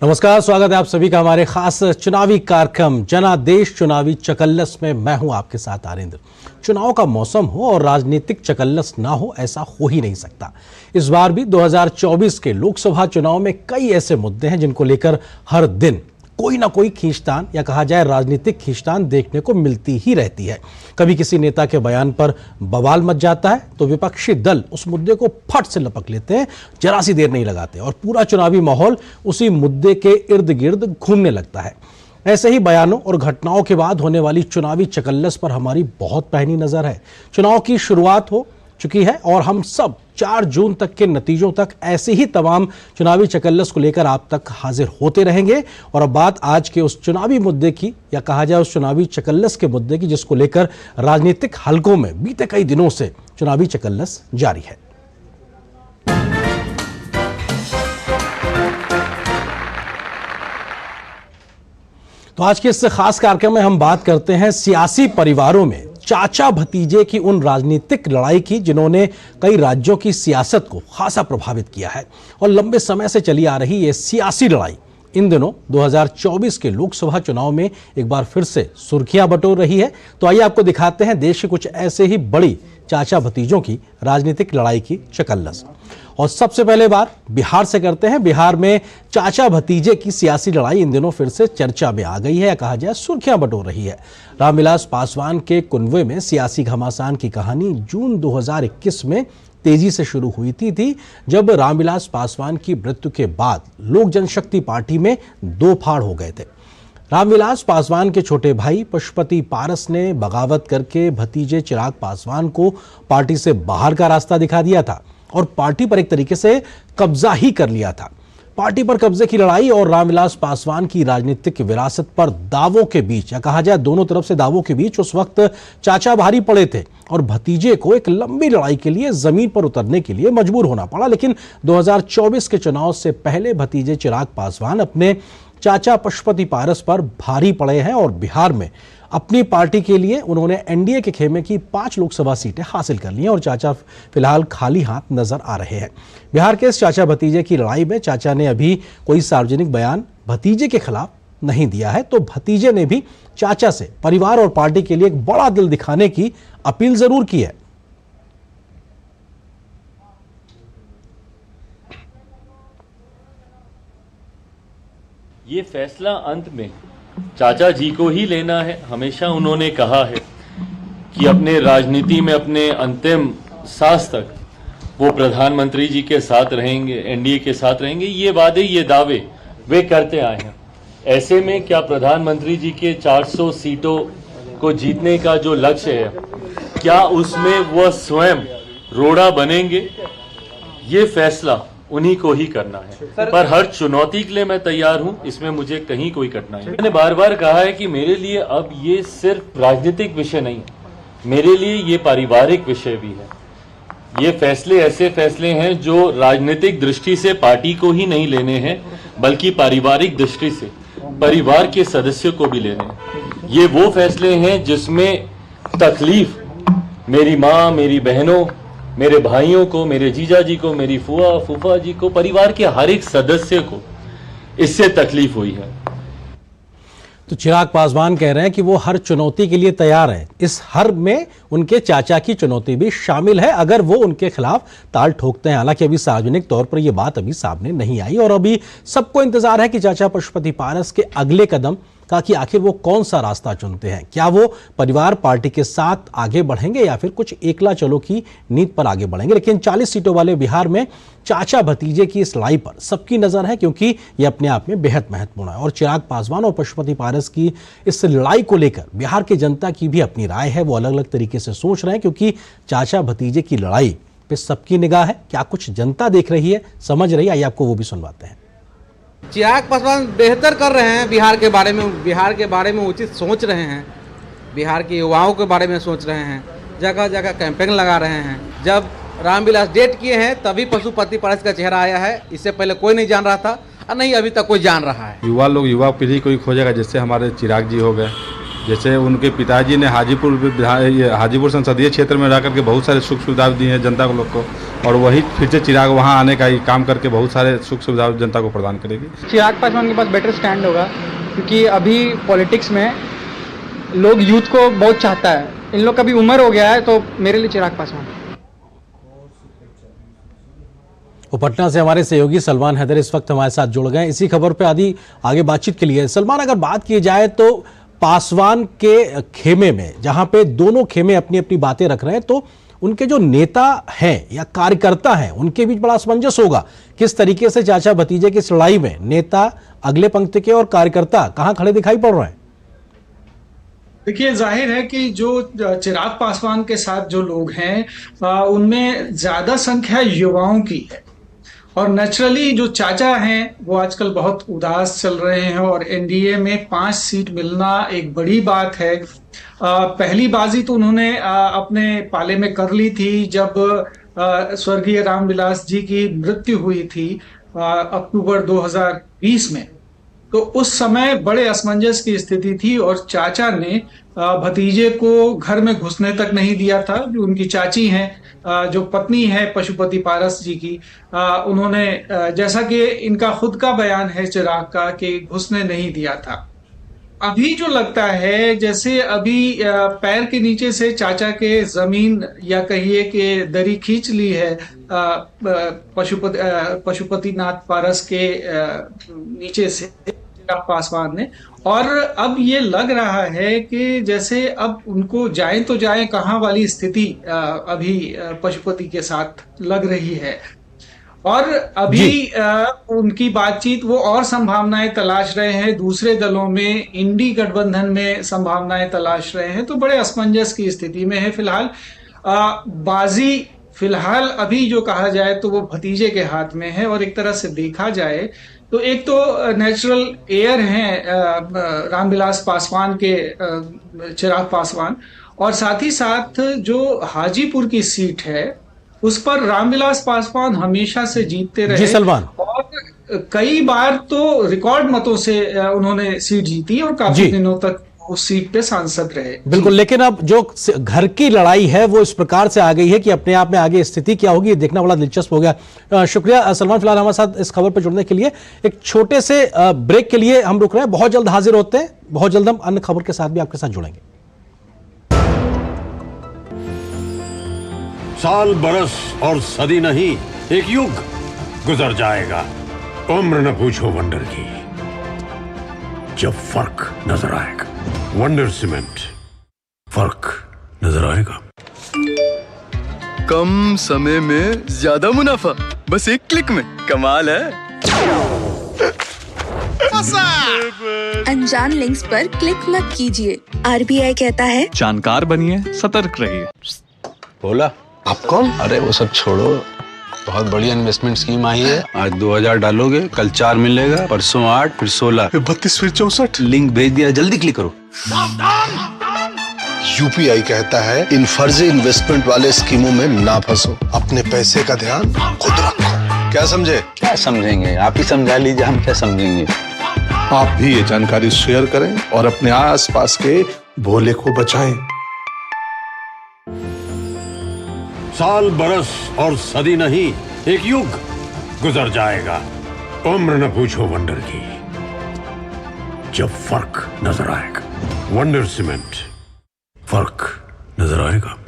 नमस्कार, स्वागत है आप सभी का हमारे खास चुनावी कार्यक्रम जनादेश चुनावी चकल्लस में। मैं हूं आपके साथ आरिंद्र। चुनाव का मौसम हो और राजनीतिक चकल्लस ना हो, ऐसा हो ही नहीं सकता। इस बार भी 2024 के लोकसभा चुनाव में कई ऐसे मुद्दे हैं जिनको लेकर हर दिन कोई ना कोई खींचतान या कहा जाए राजनीतिक खींचतान देखने को मिलती ही रहती है। कभी किसी नेता के बयान पर बवाल मच जाता है तो विपक्षी दल उस मुद्दे को फट से लपक लेते हैं, जरा सी देर नहीं लगाते और पूरा चुनावी माहौल उसी मुद्दे के इर्द गिर्द घूमने लगता है। ऐसे ही बयानों और घटनाओं के बाद होने वाली चुनावी चकल्लस पर हमारी बहुत पैनी नजर है। चुनाव की शुरुआत हो चुकी है और हम सब 4 जून तक के नतीजों तक ऐसे ही तमाम चुनावी चकल्लस को लेकर आप तक हाजिर होते रहेंगे। और अब बात आज के उस चुनावी मुद्दे की या कहा जाए उस चुनावी चकल्लस के मुद्दे की जिसको लेकर राजनीतिक हलकों में बीते कई दिनों से चुनावी चकल्लस जारी है। तो आज के इस खास कार्यक्रम में हम बात करते हैं सियासी परिवारों में चाचा भतीजे की उन राजनीतिक लड़ाई की जिन्होंने कई राज्यों की सियासत को खासा प्रभावित किया है। और लंबे समय से चली आ रही ये सियासी लड़ाई इन दिनों 2024 के लोकसभा चुनाव में एक बार फिर से सुर्खियां बटोर रही है। तो आइए आपको दिखाते हैं देश के कुछ ऐसे ही बड़ी चाचा भतीजों की राजनीतिक लड़ाई की चकल्लस। और सबसे पहले बात बिहार से करते हैं। बिहार में चाचा भतीजे की सियासी लड़ाई इन दिनों फिर से चर्चा में आ गई है या कहा जाए सुर्खियां बटोर रही है। रामविलास पासवान के कुनवे में सियासी घमासान की कहानी जून 2021 में तेजी से शुरू हुई थी जब रामविलास पासवान की मृत्यु के बाद लोक जनशक्ति पार्टी में दो फाड़ हो गए थे। रामविलास पासवान के छोटे भाई पशुपति पारस ने बगावत करके भतीजे चिराग पासवान को पार्टी से बाहर का रास्ता दिखा दिया था और पार्टी पर एक तरीके से कब्जा ही कर लिया था। पार्टी पर कब्जे की लड़ाई और रामविलास पासवान की राजनीतिक विरासत पर दावों के बीच या कहा जाए दोनों तरफ से दावों के बीच उस वक्त चाचा भारी पड़े थे और भतीजे को एक लंबी लड़ाई के लिए जमीन पर उतरने के लिए मजबूर होना पड़ा। लेकिन 2024 के चुनाव से पहले भतीजे चिराग पासवान अपने चाचा पशुपति पारस पर भारी पड़े हैं और बिहार में अपनी पार्टी के लिए उन्होंने एनडीए के खेमे की 5 लोकसभा सीटें हासिल कर ली हैं और चाचा फिलहाल खाली हाथ नजर आ रहे हैं। बिहार के इस चाचा भतीजे की लड़ाई में चाचा ने अभी कोई सार्वजनिक बयान भतीजे के खिलाफ नहीं दिया है, तो भतीजे ने भी चाचा से परिवार और पार्टी के लिए एक बड़ा दिल दिखाने की अपील जरूर की है। ये फैसला अंत में चाचा जी को ही लेना है। हमेशा उन्होंने कहा है कि अपने राजनीति में अपने अंतिम सांस तक वो प्रधानमंत्री जी के साथ रहेंगे, एनडीए के साथ रहेंगे। ये वादे, ये दावे वे करते आए हैं। ऐसे में क्या प्रधानमंत्री जी के 400 सीटों को जीतने का जो लक्ष्य है, क्या उसमें वह स्वयं रोड़ा बनेंगे? ये फैसला उन्हीं को ही करना है। पर हर चुनौती के लिए मैं तैयार हूं, इसमें मुझे कहीं कोई कठिनाई नहीं। मैंने बार बार कहा है कि मेरे लिए अब ये सिर्फ राजनीतिक विषय नहीं है, मेरे लिए ये पारिवारिक विषय भी है। ये फैसले ऐसे फैसले हैं जो राजनीतिक दृष्टि से पार्टी को ही नहीं लेने हैं, बल्कि पारिवारिक दृष्टि से परिवार के सदस्यों को भी लेने हैं। ये वो फैसले हैं जिसमें तकलीफ मेरी माँ, मेरी बहनों, मेरे भाइयों को, मेरे जीजा जी को, मेरी फुआ फूफा जी को, परिवार के हर एक सदस्य को इससे तकलीफ हुई है। तो चिराग पासवान कह रहे हैं कि वो हर चुनौती के लिए तैयार हैं। इस हर में उनके चाचा की चुनौती भी शामिल है अगर वो उनके खिलाफ ताल ठोकते हैं। हालांकि अभी सार्वजनिक तौर पर यह बात अभी सामने नहीं आई और अभी सबको इंतजार है कि चाचा पशुपति पारस के अगले कदम का कि आखिर वो कौन सा रास्ता चुनते हैं। क्या वो परिवार पार्टी के साथ आगे बढ़ेंगे या फिर कुछ एकला चलो की नीति पर आगे बढ़ेंगे। लेकिन 40 सीटों वाले बिहार में चाचा भतीजे की इस लड़ाई पर सबकी नजर है क्योंकि ये अपने आप में बेहद महत्वपूर्ण है और चिराग पासवान और पशुपति पारस की इस लड़ाई को लेकर बिहार की जनता की भी अपनी राय है। वो अलग अलग तरीके से सोच रहे हैं क्योंकि चाचा भतीजे की लड़ाई पे सबकी निगाह है। क्या कुछ जनता देख रही है, समझ रही है, आइए आपको वो भी सुनवाते हैं। चिराग पासवान बेहतर कर रहे हैं बिहार के बारे में उचित सोच रहे हैं, बिहार के युवाओं के बारे में सोच रहे हैं, जगह जगह कैंपेन लगा रहे हैं। जब रामविलास डेट किए हैं तभी पशुपति पारस का चेहरा आया है, इससे पहले कोई नहीं जान रहा था और नहीं अभी तक कोई जान रहा है। युवा पीढ़ी को ही खोजेगा, जैसे हमारे चिराग जी हो गए, जैसे उनके पिताजी ने हाजीपुर संसदीय क्षेत्र में रह करके बहुत सारे सुख सुविधा दिए हैं जनता को, लोग को, और वही फिर से चिराग वहाँ आने का काम करके बहुत सारे सुख सुविधा जनता को प्रदान करेगी। चिराग पासवान के पास बेटर स्टैंड होगा, क्योंकि अभी पॉलिटिक्स में लोग यूथ को बहुत चाहता है। इन लोग का भी उम्र हो गया है, तो मेरे लिए चिराग पासवान। पटना से हमारे सहयोगी सलमान हैदर इस वक्त हमारे साथ जुड़ गए इसी खबर पे आगे बातचीत के लिए। सलमान, अगर बात की जाए तो पासवान के खेमे में, जहां पे दोनों खेमे अपनी अपनी बातें रख रहे हैं, तो उनके जो नेता हैं या कार्यकर्ता हैं उनके बीच बड़ा असमंजस होगा। किस तरीके से चाचा भतीजे की इस लड़ाई में नेता अगले पंक्ति के और कार्यकर्ता कहां खड़े दिखाई पड़ रहे हैं? देखिए, जाहिर है कि जो चिराग पासवान के साथ जो लोग हैं उनमें ज्यादा संख्या युवाओं की है, और नेचुरली जो चाचा हैं वो आजकल बहुत उदास चल रहे हैं, और एनडीए में 5 सीट मिलना एक बड़ी बात है। पहली बाजी तो उन्होंने अपने पाले में कर ली थी जब स्वर्गीय रामविलास जी की मृत्यु हुई थी अक्टूबर 2020 में। तो उस समय बड़े असमंजस की स्थिति थी, और चाचा ने भतीजे को घर में घुसने तक नहीं दिया था। जो उनकी चाची हैं, जो पत्नी है पशुपति पारस जी की, उन्होंने, जैसा कि इनका खुद का बयान है चिराग का, कि घुसने नहीं दिया था। अभी जो लगता है जैसे अभी पैर के नीचे से चाचा के जमीन या कहिए कि दरी खींच ली है पशुपतिनाथ पारस के नीचे से चिराग पासवान ने, और अब ये लग रहा है कि जैसे अब उनको जाएं तो जाएं कहां वाली स्थिति अभी पशुपति के साथ लग रही है। और अभी उनकी बातचीत, वो और संभावनाएं तलाश रहे हैं दूसरे दलों में, इंडी गठबंधन में संभावनाएं तलाश रहे हैं। तो बड़े असमंजस की स्थिति में है फिलहाल। बाजी फिलहाल अभी जो कहा जाए तो वो भतीजे के हाथ में है, और एक तरह से देखा जाए तो एक तो नेचुरल एयर हैं रामविलास पासवान के चिराग पासवान, और साथ ही साथ जो हाजीपुर की सीट है उस पर रामविलास पासवान हमेशा से जीतते रहे। जी सलमान, और कई बार तो रिकॉर्ड मतों से उन्होंने सीट जीती और काफी दिनों तक उस सीट पे सांसद रहे। बिल्कुल, लेकिन अब जो घर की लड़ाई है वो इस प्रकार से आ गई है कि अपने आप में आगे स्थिति क्या होगी ये देखना बड़ा दिलचस्प हो गया। शुक्रिया सलमान, फिलहाल हमारे साथ इस खबर पर जुड़ने के लिए। एक छोटे से ब्रेक के लिए हम रुक रहे हैं, बहुत जल्द हाजिर होते हैं, बहुत जल्द हम अन्य खबर के साथ भी आपके साथ जुड़ेंगे। साल, बरस और सदी नहीं, एक युग गुजर जाएगा। उम्र न पूछो वंडर की, जब फर्क नजर आएगा। वंडर सीमेंट, फर्क नजर आएगा। कम समय में ज्यादा मुनाफा, बस एक क्लिक में। कमाल है। अनजान लिंक्स पर क्लिक मत कीजिए। आरबीआई कहता है जानकार बनिए, सतर्क रहिए। बोला आप कौन? अरे वो सब छोड़ो, बहुत बढ़िया इन्वेस्टमेंट स्कीम आई है। आज 2000 डालोगे, कल 4 मिलेगा, परसों 8, फिर 16, 32, फिर 64। लिंक भेज दिया, जल्दी क्लिक करो। यूपीआई कहता है इन फर्जी इन्वेस्टमेंट वाले स्कीमों में ना फंसो, अपने पैसे का ध्यान खुद रखो। क्या समझे? क्या समझेंगे, आप ही समझा लीजिए, हम क्या समझेंगे। आप भी ये जानकारी शेयर करें और अपने आसपास के भोले को बचाएं। साल, बरस और सदी नहीं, एक युग गुजर जाएगा। उम्र न पूछो वंडर की, जब फर्क नजर आएगा। वंडर सीमेंट, फर्क नजर आएगा।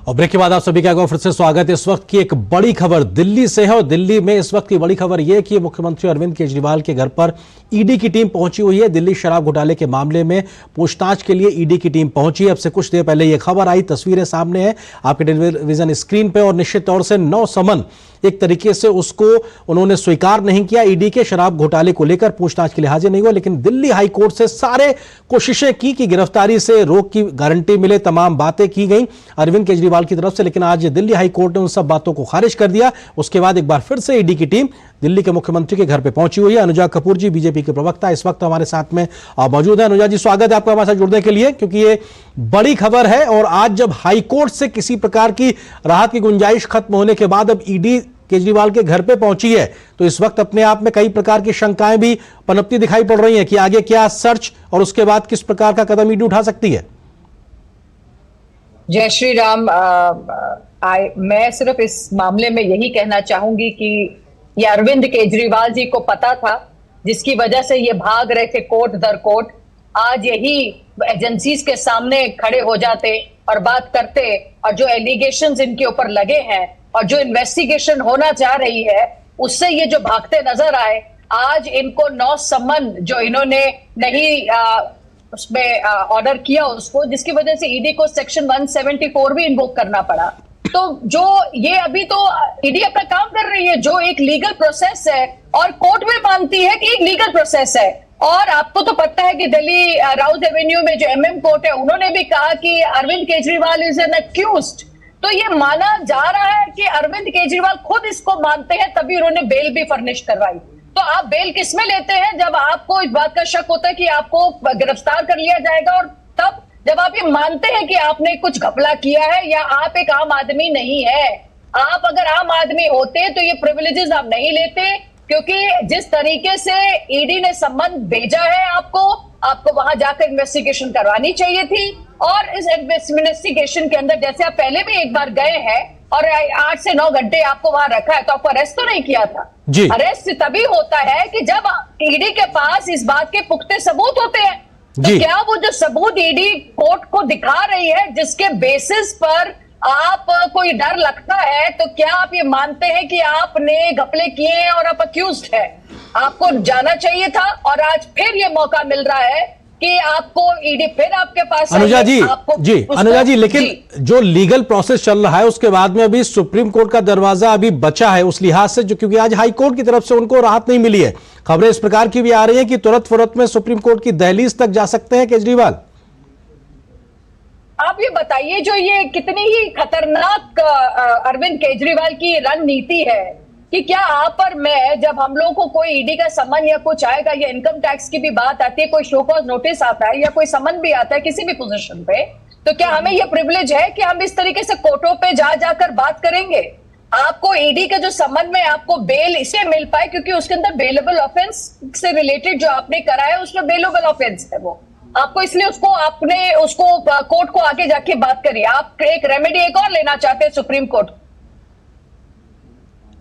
और ब्रेक के बाद आप सभी का एक बार फिर से स्वागत है। इस वक्त की एक बड़ी खबर दिल्ली से है, और दिल्ली में इस वक्त की बड़ी खबर यह कि मुख्यमंत्री अरविंद केजरीवाल के घर पर ईडी की टीम पहुंची हुई है। दिल्ली शराब घोटाले के मामले में पूछताछ के लिए ईडी की टीम पहुंची। अब से कुछ देर पहले यह खबर आई, तस्वीरें सामने हैं आपके टेलीविजन स्क्रीन पे, और निश्चित तौर से 9 समन एक तरीके से उसको उन्होंने स्वीकार नहीं किया। ईडी के शराब घोटाले को लेकर पूछताछ के लिए हाजिर नहीं हुआ, लेकिन दिल्ली हाई कोर्ट से सारे कोशिशें की कि गिरफ्तारी से रोक की गारंटी मिले, तमाम बातें की गई अरविंद केजरीवाल की तरफ से, लेकिन आज दिल्ली हाई कोर्ट ने उन सब बातों को खारिज कर दिया। उसके बाद एक बार फिर से ईडी की टीम दिल्ली के मुख्यमंत्री के घर पे पहुंची हुई है। अनुजा कपूर जी, बीजेपी के प्रवक्ता, इस वक्त हमारे साथ में मौजूद है। अनुजा जी, स्वागत है आपका हमारे साथ जुड़ने के लिए, क्योंकि ये बड़ी खबर है। और आज जब हाई कोर्ट से किसी प्रकार की राहत की गुंजाइश खत्म होने के बाद अब ईडी केजरीवाल के घर पे पहुंची है, तो इस वक्त अपने आप में कई प्रकार की शंकाएं भी पनपती दिखाई पड़ रही हैं कि आगे क्या सर्च और उसके बाद किस प्रकार का कदम ईडी उठा सकती है। जय श्री राम। मैं सिर्फ इस मामले में यही कहना चाहूंगी कि ये अरविंद केजरीवाल जी को पता था, जिसकी वजह से ये भाग रहे थे कोर्ट दर कोर्ट। आज यही एजेंसीज के सामने खड़े हो जाते और बात करते, और जो एलिगेशंस इनके ऊपर लगे हैं और जो इन्वेस्टिगेशन होना चाह रही है उससे ये जो भागते नजर आए। आज इनको 9 सम्मन जो इन्होंने नहीं उसमें ऑर्डर किया उसको, जिसकी वजह से ईडी को सेक्शन 174 भी इन्वोक करना पड़ा। तो जो ये अभी तो ईडी अपना काम कर रही है, जो एक लीगल प्रोसेस है और कोर्ट में मानती है कि एक लीगल प्रोसेस है। और आपको तो पता है कि दिल्ली राउज एवेन्यू में जो एमएम कोर्ट है उन्होंने भी कहा कि Arvind Kejriwal is an accused. तो ये माना जा रहा है कि अरविंद केजरीवाल खुद इसको मानते हैं, तभी उन्होंने बेल भी फर्निश करवाई। तो आप बेल किसमें लेते हैं? जब आपको इस बात का शक होता है कि आपको गिरफ्तार कर लिया जाएगा, और तब जब आप ये मानते हैं कि आपने कुछ घपला किया है या आप एक आम आदमी नहीं है। आप अगर आम आदमी होते तो ये प्रिविलेजेस आप नहीं लेते, क्योंकि जिस तरीके से ईडी ने सम्मन भेजा है आपको वहां जाकर इन्वेस्टिगेशन करवानी चाहिए थी। और इस इन्वेस्टिगेशन के अंदर जैसे आप पहले भी एक बार गए हैं और 8 से 9 घंटे आपको वहां रखा है, तो आपको अरेस्ट तो नहीं किया था। अरेस्ट तभी होता है कि जब ईडी के पास इस बात के पुख्ते सबूत होते हैं। तो क्या वो जो सबूत ईडी कोर्ट को दिखा रही है, जिसके बेसिस पर आप कोई डर लगता है, तो क्या आप ये मानते हैं कि आपने घपले किए हैं और आप अक्यूज्ड है? आपको जाना चाहिए था, और आज फिर ये मौका मिल रहा है कि आपको ईडी फिर आपके पास। अनुजा जी, लेकिन जो लीगल प्रोसेस चल रहा है उसके बाद में अभी सुप्रीम कोर्ट का दरवाजा अभी बचा है उस लिहाज से, जो क्योंकि आज हाई कोर्ट की तरफ से उनको राहत नहीं मिली है। खबरें इस प्रकार की भी आ रही हैं कि तुरंत फुरत में सुप्रीम कोर्ट की दहलीज तक जा सकते हैं केजरीवाल। आप ये बताइए, जो ये कितनी ही खतरनाक अरविंद केजरीवाल की रणनीति है कि क्या आप और मैं, जब हम लोगों को कोई ईडी का सम्मन या कुछ आएगा या इनकम टैक्स की भी बात आती है, कोई शो कॉज नोटिस आता है या कोई सम्मन भी आता है किसी भी पोजीशन पे, तो क्या हमें यह प्रिविलेज है कि हम इस तरीके से कोर्टों पे जाकर बात करेंगे? आपको ईडी के जो सम्मन में आपको बेल इसलिए मिल पाए क्योंकि उसके अंदर बेलेबल ऑफेंस से रिलेटेड जो आपने करा है उसमें बेलेबल ऑफेंस है वो आपको, इसलिए आपने उसको कोर्ट को आगे जाके बात करी। आप एक रेमेडी एक और लेना चाहते हैं सुप्रीम कोर्ट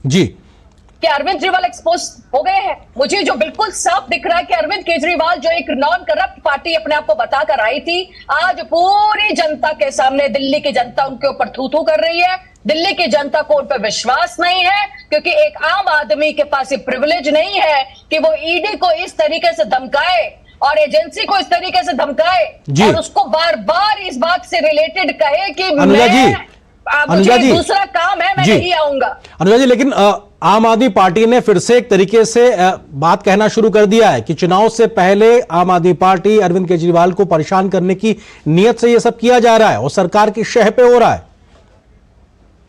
जी कि अरविंद केजरीवाल एक्सपोज हो गए हैं। मुझे जो बिल्कुल साफ दिख रहा है कि अरविंद केजरीवाल जो एक नॉन करप्ट पार्टी अपने आप को बताकर आई थी, आज पूरी जनता के सामने दिल्ली की जनता उनके ऊपर थू थू कर रही है। दिल्ली की जनता को उन पर विश्वास नहीं है, क्योंकि एक आम आदमी के पास ये प्रिविलेज नहीं है कि वो ईडी को इस तरीके से धमकाए और एजेंसी को इस तरीके से धमकाए और उसको बार बार इस बात से रिलेटेड कहे कि मुझे दूसरा काम है, मैं नहीं आऊंगा। अनुजा जी, लेकिन आम आदमी पार्टी ने फिर से एक तरीके से बात कहना शुरू कर दिया है कि चुनाव से पहले आम आदमी पार्टी अरविंद केजरीवाल को परेशान करने की नीयत से यह सब किया जा रहा है और सरकार की शह पे हो रहा है।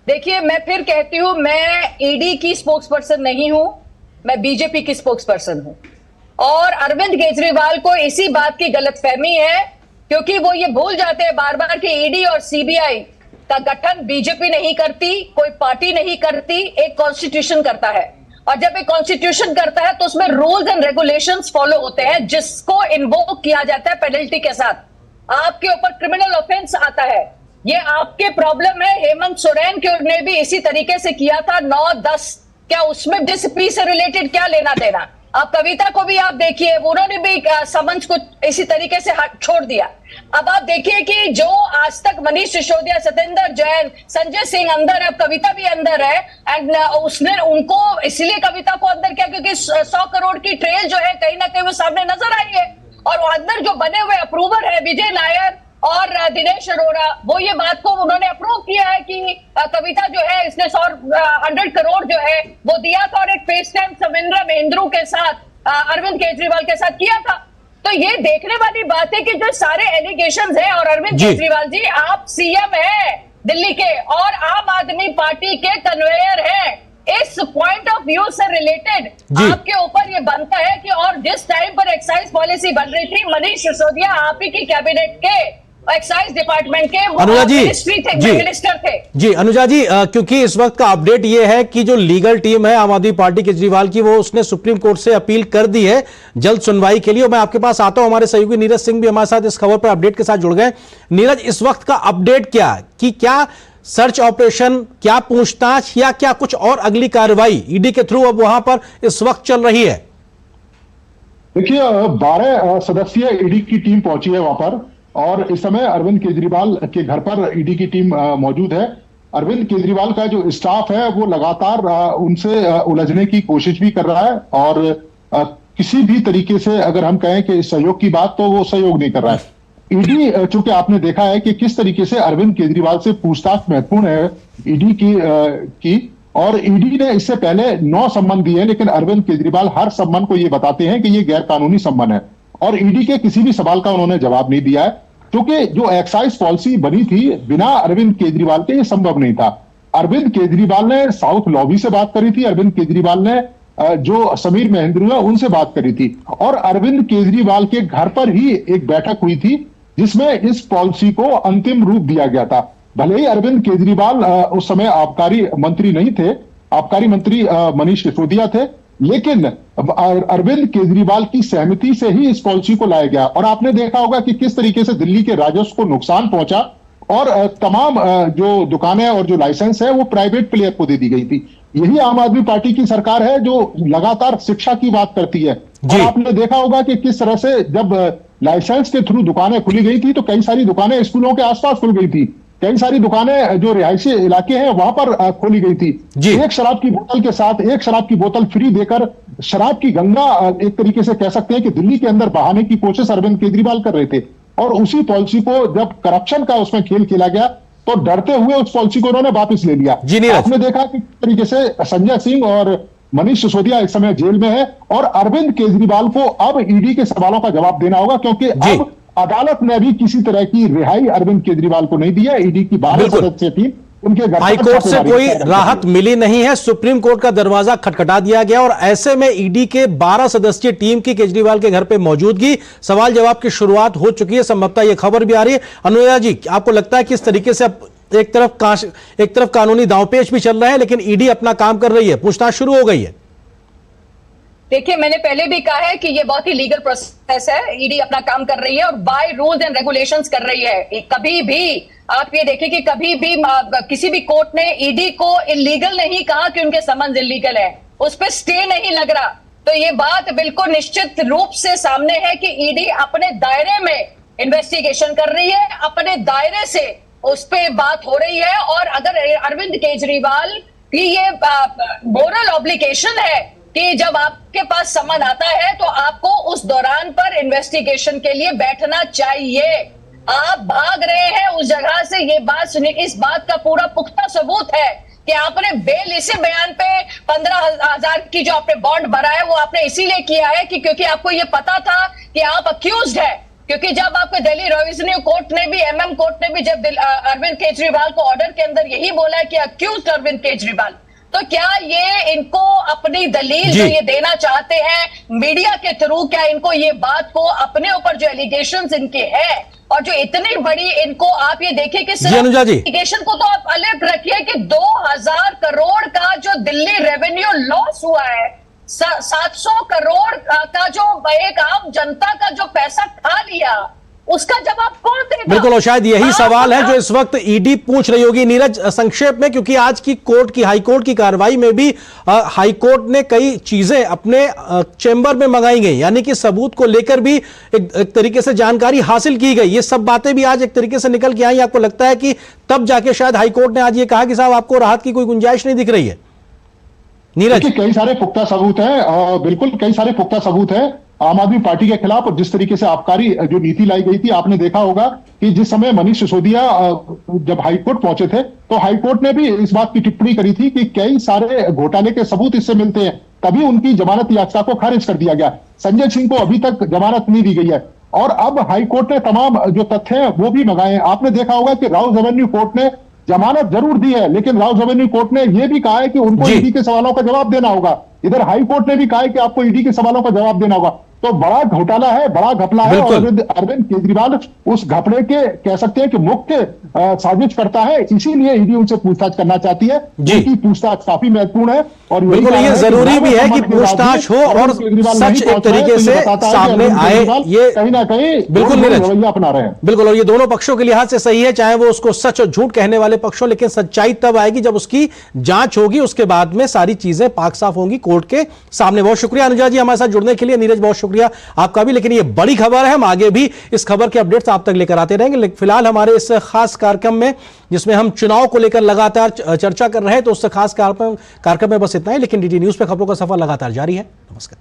देखिए, मैं फिर कहती हूं, मैं ईडी की स्पोक्स पर्सन नहीं हूं, मैं बीजेपी की स्पोक्स पर्सन हूं। और अरविंद केजरीवाल को इसी बात की गलतफहमी है, क्योंकि वो ये भूल जाते हैं बार बार कि ईडी और सीबीआई का गठन बीजेपी नहीं करती, कोई पार्टी नहीं करती, एक कॉन्स्टिट्यूशन करता है। और जब एक कॉन्स्टिट्यूशन करता है तो उसमें रूल्स एंड रेगुलेशंस फॉलो होते हैं, जिसको इन्वोक किया जाता है पेनल्टी के साथ। आपके ऊपर क्रिमिनल ऑफेंस आता है, ये आपके प्रॉब्लम है। हेमंत सोरेन ने भी इसी तरीके से किया था 9-10, क्या उसमें डीसीपी से रिलेटेड क्या लेना देना? आप कविता को भी आप देखिए, उन्होंने भी समन्स को इसी तरीके से छोड़ दिया। अब आप देखिए कि जो आज तक मनीष सिसोदिया, सत्येंद्र जैन, संजय सिंह अंदर है, कविता भी अंदर है, एंड उसने उनको इसलिए कविता को अंदर किया क्योंकि 100 करोड़ की ट्रेल जो है कहीं ना कहीं वो सामने नजर आई है। और अंदर जो बने हुए अप्रूवर है विजय नायर और दिनेश अरोड़ा, वो ये बात को उन्होंने अप्रूव किया है कि कविता जो है इसने 100 करोड़ जो है वो दिया था और एक फेस टाइम सविंद्रा महेंद्रू के साथ अरविंद केजरीवाल के साथ किया था। तो ये देखने वाली बात है कि जो सारे एलिगेशंस हैं, और अरविंद केजरीवाल जी आप सीएम हैं दिल्ली के और आम आदमी पार्टी के कन्वेयर हैं, इस पॉइंट ऑफ व्यू से रिलेटेड आपके ऊपर ये बनता है कि, और जिस टाइम पर एक्साइज पॉलिसी बन रही थी, मनीष सिसोदिया आप ही की कैबिनेट के एक्साइज डिपार्टमेंट के वो अनुजा जी, मिनिस्ट्री थे, जी, मिनिस्टर थे। जी अनुजा जी, क्योंकि इस वक्त का अपडेट ये है कि जो लीगल टीम है आम आदमी पार्टी केजरीवाल की, वो उसने सुप्रीम कोर्ट से अपील कर दी है जल्द सुनवाई के लिए। और मैं आपके पास आता हूं, हमारे सहयोगी नीरज सिंह भी हमारे साथ इस खबर पर अपडेट के साथ जुड़ गए। नीरज, इस वक्त का अपडेट क्या है कि क्या सर्च ऑपरेशन, क्या पूछताछ या क्या कुछ और अगली कार्रवाई ईडी के थ्रू अब वहां पर इस वक्त चल रही है? देखिए, 12 सदस्यीय ईडी की टीम पहुंची है वहां पर और इस समय अरविंद केजरीवाल के घर पर ईडी की टीम मौजूद है। अरविंद केजरीवाल का जो स्टाफ है वो लगातार उनसे उलझने की कोशिश भी कर रहा है और किसी भी तरीके से अगर हम कहें कि सहयोग की बात, तो वो सहयोग नहीं कर रहा है। ईडी, चूंकि आपने देखा है कि किस तरीके से अरविंद केजरीवाल से पूछताछ महत्वपूर्ण है ईडी की और ईडी ने इससे पहले 9 सम्मन दिए हैं, लेकिन अरविंद केजरीवाल हर सम्मन को ये बताते हैं कि ये गैर कानूनी सम्मन है और ईडी के किसी भी सवाल का उन्होंने जवाब नहीं दिया है, क्योंकि जो एक्साइज पॉलिसी बनी थी बिना अरविंद केजरीवाल के ये संभव नहीं था। अरविंद केजरीवाल ने साउथ लॉबी से बात करी थी, अरविंद केजरीवाल ने जो समीर महेंद्र है उनसे बात करी थी और अरविंद केजरीवाल के घर पर ही एक बैठक हुई थी जिसमें इस पॉलिसी को अंतिम रूप दिया गया था। भले ही अरविंद केजरीवाल उस समय आबकारी मंत्री नहीं थे, आबकारी मंत्री मनीष सिसोदिया थे, लेकिन अरविंद केजरीवाल की सहमति से ही इस पॉलिसी को लाया गया और आपने देखा होगा कि किस तरीके से दिल्ली के राजस्व को नुकसान पहुंचा और तमाम जो दुकानें और जो लाइसेंस है वो प्राइवेट प्लेयर को दे दी गई थी। यही आम आदमी पार्टी की सरकार है जो लगातार शिक्षा की बात करती है और आपने देखा होगा कि किस तरह से जब लाइसेंस के थ्रू दुकानें खुली गई थी तो कई सारी दुकानें स्कूलों के आसपास खुल गई थी, कई सारी दुकानें जो रिहायशी इलाके हैं वहां पर खोली गई थी। एक शराब की बोतल के साथ एक शराब की बोतल फ्री देकर शराब की गंगा एक तरीके से कह सकते हैं कि दिल्ली के अंदर बहाने की कोशिश अरविंद केजरीवाल कर रहे थे और उसी पॉलिसी को जब करप्शन का उसमें खेल खेला गया तो डरते हुए उस पॉलिसी को उन्होंने वापस ले लिया। आपने देखा कि किस तरीके से संजय सिंह और मनीष सिसोदिया इस समय जेल में है और अरविंद केजरीवाल को अब ईडी के सवालों का जवाब देना होगा, क्योंकि अब अदालत ने भी किसी तरह की रिहाई अरविंद केजरीवाल को नहीं दी है। ईडी की 12 सदस्यीय टीम उनके घर हाईकोर्ट से कोई राहत मिली नहीं है, सुप्रीम कोर्ट का दरवाजा खटखटा दिया गया और ऐसे में ईडी के 12 सदस्यीय टीम की केजरीवाल के घर पे मौजूदगी, सवाल जवाब की शुरुआत हो चुकी है, संभवतः यह खबर भी आ रही है। अनुजा जी, आपको लगता है कि इस तरीके से अब एक तरफ कानूनी दांवपेच भी चल रहा है लेकिन ईडी अपना काम कर रही है, पूछताछ शुरू हो गई है? देखिए, मैंने पहले भी कहा है कि ये बहुत ही लीगल प्रोसेस है, ईडी अपना काम कर रही है और बाय रूल्स एंड रेगुलेशंस कर रही है। कभी भी आप ये देखिए कि कभी भी किसी भी कोर्ट ने ईडी को इलीगल नहीं कहा कि उनके समन्स इलीगल है, उस पर स्टे नहीं लग रहा। तो ये बात बिल्कुल निश्चित रूप से सामने है कि ईडी अपने दायरे में इन्वेस्टिगेशन कर रही है, अपने दायरे से उस पर बात हो रही है और अगर अरविंद केजरीवाल की ये मोरल ऑब्लिगेशन है कि जब आपके पास समन आता है तो आपको उस दौरान पर इन्वेस्टिगेशन के लिए बैठना चाहिए। आप भाग रहे हैं उस जगह से, ये बात सुनिए, इस बात का पूरा पुख्ता सबूत है कि आपने बेल इसी बयान पे 15,000 की जो आपने बॉन्ड भरा है वो आपने इसीलिए किया है कि क्योंकि आपको ये पता था कि आप अक्यूज्ड है। क्योंकि जब आपको दिल्ली रेवेन्यू कोर्ट ने भी, एमएम कोर्ट ने भी जब अरविंद केजरीवाल को ऑर्डर के अंदर यही बोला है कि अक्यूज्ड अरविंद केजरीवाल, तो क्या ये इनको अपनी दलील जो ये देना चाहते हैं मीडिया के थ्रू, क्या इनको ये बात को अपने ऊपर जो एलिगेशंस इनके हैं और जो इतनी बड़ी इनको आप ये देखिए कि सिर्फ एलिगेशन को तो आप अलग रखिए कि 2000 करोड़ का जो दिल्ली रेवेन्यू लॉस हुआ है, 700 करोड़ का जो एक आम जनता का जो पैसा खा लिया, उसका जवाब कौन देगा? बिल्कुल, और शायद यही सवाल है जो इस वक्त ईडी पूछ रही होगी। नीरज, संक्षेप में, क्योंकि आज की हाईकोर्ट की कार्रवाई में भी हाईकोर्ट ने कई चीजें अपने चेंबर में मंगाई गई, यानी कि सबूत को लेकर भी एक तरीके से जानकारी हासिल की गई। ये सब बातें भी आज एक तरीके से निकल के आई। आपको लगता है कि तब जाके शायद हाईकोर्ट ने आज ये कहा कि साहब आपको राहत की कोई गुंजाइश नहीं दिख रही है? नीरज, कई सारे पुख्ता सबूत हैं, बिल्कुल कई सारे पुख्ता सबूत हैं आम आदमी पार्टी के खिलाफ। और जिस तरीके से आबकारी जो नीति लाई गई थी, आपने देखा होगा कि जिस समय मनीष सिसोदिया जब हाईकोर्ट पहुंचे थे तो हाईकोर्ट ने भी इस बात की टिप्पणी करी थी कि कई सारे घोटाले के सबूत इससे मिलते हैं, तभी उनकी जमानत याचिका को खारिज कर दिया गया। संजय सिंह को अभी तक जमानत नहीं दी गई है और अब हाईकोर्ट ने तमाम जो तथ्य हैं वो भी मंगाए हैं। आपने देखा होगा कि राउज रेवेन्यू कोर्ट ने जमानत जरूर दी है, लेकिन राउज रेवेन्यू कोर्ट ने यह भी कहा है कि उनको ईडी के सवालों का जवाब देना होगा। इधर हाई कोर्ट ने भी कहा है कि आपको ईडी के सवालों का जवाब देना होगा। तो बड़ा घोटाला है, बड़ा घपला है। और अरविंद केजरीवाल उस घपले के कह सकते हैं कि मुख्य साजिश करता है, इसीलिए ईडी उनसे पूछताछ करना चाहती है। उनकी पूछताछ काफी महत्वपूर्ण है और बिल्कुल ये जरूरी भी है कि पूछताछ हो और सच एक तरीके से सामने आए, ये कहीं ना कहीं बिल्कुल रवैया अपना रहे हैं। बिल्कुल, और ये दोनों पक्षों के लिहाज से सही है, चाहे वो उसको सच और झूठ कहने वाले पक्ष हो, लेकिन सच्चाई तब आएगी जब उसकी जांच होगी, उसके बाद में सारी चीजें पाक साफ होंगी कोर्ट के सामने। बहुत शुक्रिया अनुजा जी हमारे साथ जुड़ने के लिए, नीरज बहुत शुक्रिया आपका भी। लेकिन ये बड़ी खबर है, हम आगे भी इस खबर के अपडेट्स आप तक लेकर आते रहेंगे। लेकिन फिलहाल हमारे इस खास कार्यक्रम में जिसमें हम चुनाव को लेकर लगातार चर्चा कर रहे हैं, तो उस खास कार्यक्रम में बस इतना ही। लेकिन डीडी न्यूज पे खबरों का सफर लगातार जारी है। नमस्कार।